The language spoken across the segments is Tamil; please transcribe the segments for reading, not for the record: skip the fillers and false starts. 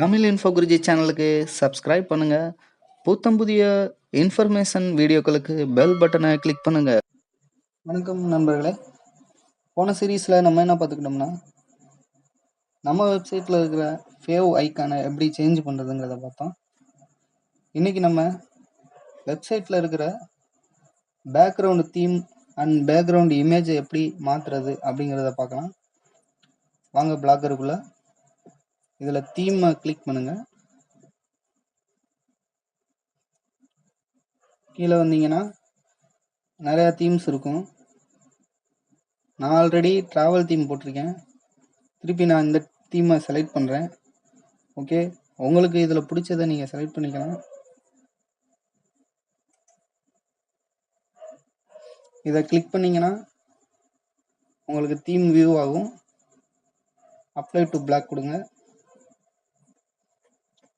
தமிழ் இன்ஃபோ குருஜி சேனலுக்கு சப்ஸ்கிரைப் பண்ணுங்க. புத்தம் புதிய இன்ஃபர்மேஷன் வீடியோக்களுக்கு பெல் பட்டனை கிளிக் பண்ணுங்க. வணக்கம் நண்பர்களே. போன சீரீஸில் நம்ம என்ன பார்த்துக்கிட்டோம்னா, நம்ம வெப்சைட்டில் இருக்கிற ஃபேவ் ஐக்கானை எப்படி சேஞ்ச் பண்ணுறதுங்கிறத பார்த்தோம். இன்றைக்கி நம்ம வெப்சைட்டில் இருக்கிற பேக்ரவுண்டு தீம் அண்ட் பேக்ரவுண்ட் இமேஜை எப்படி மாற்றுறது அப்படிங்கிறத பார்க்கலாம். வாங்க பிளாகருக்குள்ளே. இதில் தீமை கிளிக் பண்ணுங்கள். கீழே வந்தீங்கன்னா நிறையா தீம்ஸ் இருக்கும். நான் ஆல்ரெடி ட்ராவல் தீம் போட்டிருக்கேன். திருப்பி நான் இந்த தீமை செலக்ட் பண்ணுறேன். ஓகே, உங்களுக்கு இதில் பிடிச்சதை நீங்கள் செலக்ட் பண்ணிக்கலாம். இதை கிளிக் பண்ணிங்கன்னா உங்களுக்கு தீம் வியூ ஆகும். அப்ளை டு பிளாக் கொடுங்க.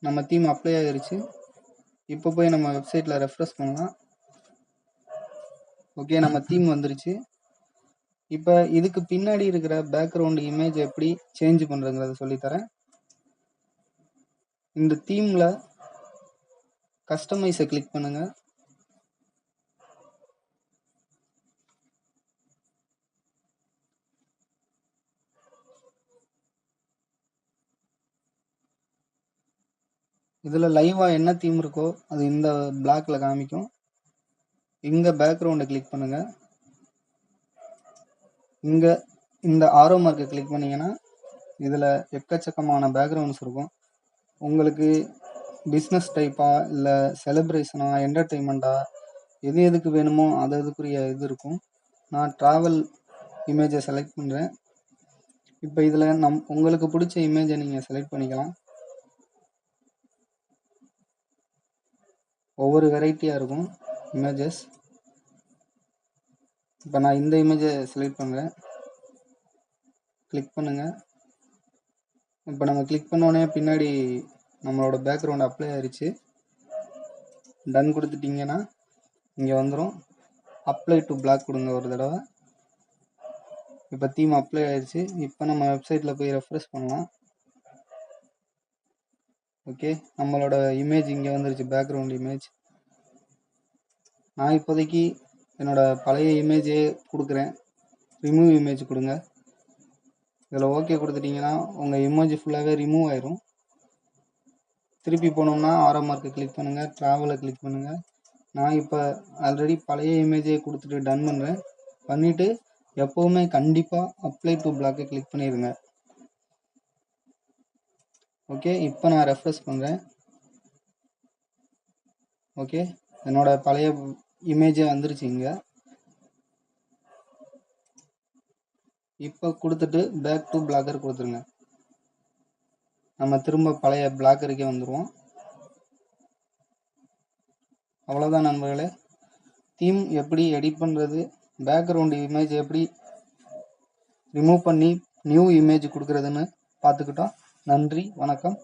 நம்ம தீம் அப்ளை ஆகிருச்சு. இப்போ போய் நம்ம வெப்சைட்டில் ரெஃப்ரெஷ் பண்ணலாம். ஓகே, நம்ம தீம் வந்துருச்சு. இப்போ இதுக்கு பின்னாடி இருக்கிற பேக்ரவுண்ட் இமேஜ் எப்படி சேஞ்ச் பண்ணுறதுங்கிறத சொல்லித்தரேன். இந்த தீமில் கஸ்டமைஸை கிளிக் பண்ணுங்கள். இதில் லைவாக என்ன தீம் இருக்கோ அது இந்த பிளாக்ல காமிக்கும். இங்கே பேக்ரவுண்டை கிளிக் பண்ணுங்கள். இங்கே இந்த ஆரோ மார்க்கை கிளிக் பண்ணிங்கன்னா இதில் எக்கச்சக்கமான பேக்ரவுண்ட்ஸ் இருக்கும். உங்களுக்கு பிஸ்னஸ் டைப்பாக இல்லை செலிப்ரேஷனாக என்டர்டெயின்மெண்ட்டாக எது எதுக்கு வேணுமோ அது அதுக்குரிய இது இருக்கும். நான் ட்ராவல் இமேஜை செலக்ட் பண்ணுறேன். இப்போ இதில் உங்களுக்கு பிடிச்ச இமேஜை நீங்கள் செலக்ட் பண்ணிக்கலாம். ஒவ்வொரு வெரைட்டியாக இருக்கும் இமேஜஸ். இப்போ நான் இந்த இமேஜை செலக்ட் பண்ணுறேன். கிளிக் பண்ணுங்கள். இப்போ நம்ம கிளிக் பண்ணோடனே பின்னாடி நம்மளோட பேக்ரவுண்ட் அப்ளை ஆயிடுச்சு. டன் கொடுத்துட்டிங்கன்னா இங்கே வந்துடும். அப்ளை டு பிளாக் கொடுங்க ஒரு தடவை. இப்போ தீம் அப்ளை ஆயிடுச்சு. இப்போ நம்ம வெப்சைட்டில் போய் ரெஃப்ரெஷ் பண்ணலாம். ஓகே, நம்மளோட இமேஜ் இங்கே வந்துருச்சு, பேக்ரவுண்ட் இமேஜ். நான் இப்போதைக்கு என்னோட பழைய இமேஜே கொடுக்குறேன். ரிமூவ் இமேஜ் கொடுங்க. இதில் ஓகே கொடுத்துட்டிங்கன்னா உங்கள் இமேஜ் ஃபுல்லாகவே ரிமூவ் ஆயிரும். திருப்பி போனோம்னா ஆரோ மார்க்கை கிளிக் பண்ணுங்கள், ட்ராவலை கிளிக் பண்ணுங்கள். நான் இப்போ ஆல்ரெடி பழைய இமேஜே கொடுத்துட்டு டன் பண்ணுறேன். பண்ணிவிட்டு எப்போவுமே கண்டிப்பாக அப்ளை டு பிளாக்கை கிளிக் பண்ணிடுங்க. ஓகே, இப்போ நான் ரெஃப்ரெஷ் பண்ணுறேன். ஓகே, என்னோட பழைய இமேஜே வந்துருச்சு இங்கே. இப்போ கொடுத்துட்டு பேக் டு பிளாக்கர் கொடுத்துருங்க. நம்ம திரும்ப பழைய பிளாக்கருக்கே வந்துடுவோம். அவ்வளோதான் நண்பர்களே. தீம் எப்படி எடிட் பண்ணுறது, பேக்ரவுண்ட் இமேஜ் எப்படி ரிமூவ் பண்ணி நியூ இமேஜ் கொடுக்குறதுன்னு பார்த்துக்கிட்டோம். நன்றி, வணக்கம்.